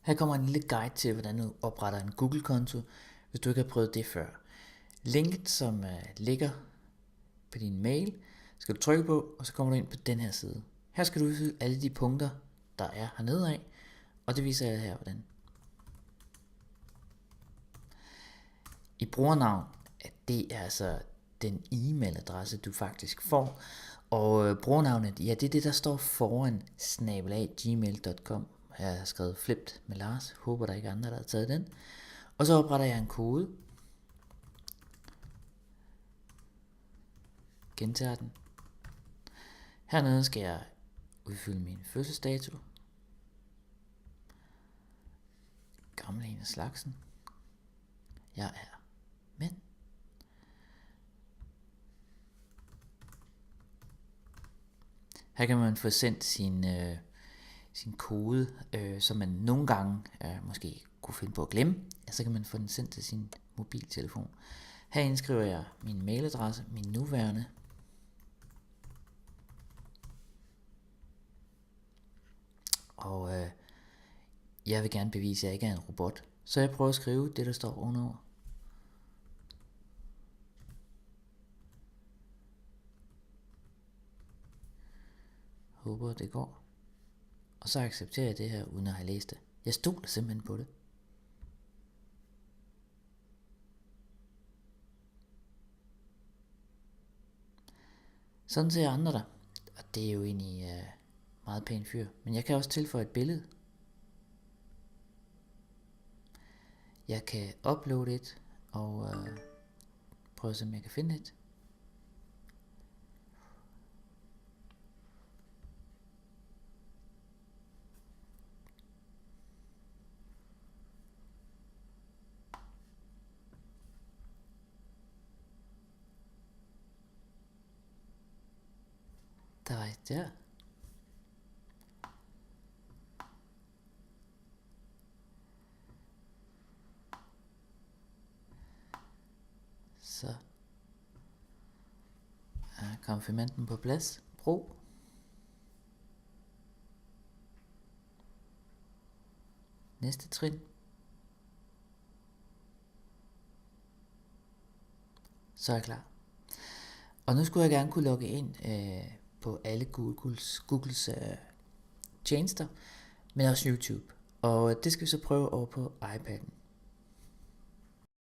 Her kommer en lille guide til, hvordan du opretter en Google-konto, hvis du ikke har prøvet det før. Linket, som ligger på din mail, skal du trykke på, og så kommer du ind på den her side. Her skal du udfylde alle de punkter, der er hernede af, og det viser jeg her, hvordan. I brugernavn, det er altså den e-mailadresse, du faktisk får, og brugernavnet, ja, det er det, der står foran @gmail.com. Jeg har skrevet flipped med Lars, håber der ikke er andre, der har taget den. Og så opretter jeg en kode. Gentager den. Hernede skal jeg udfylde min fødselsdato. Gammel en af slagsen. Jeg er mænd. Her kan man få sendt sin kode, som man nogle gange måske kunne finde på at glemme. Ja, så kan man få den sendt til sin mobiltelefon. Her indskriver jeg min mailadresse, min nuværende. Og jeg vil gerne bevise, at jeg ikke er en robot. Så jeg prøver at skrive det, der står ovenover. Håber det går. Og så accepterer jeg det her, uden at have læst det. Jeg stoler simpelthen på det. Sådan ser andre der. Og det er jo egentlig meget pæn fyr. Men jeg kan også tilføje et billede. Jeg kan uploade et, og prøve at se, om jeg kan finde et. Der var et der. Så er konfirmanden på plads. Brug. Næste trin. Så er jeg klar. Og nu skulle jeg gerne kunne logge ind på alle Googles tjenester, men også YouTube. Og det skal vi så prøve over på iPad'en.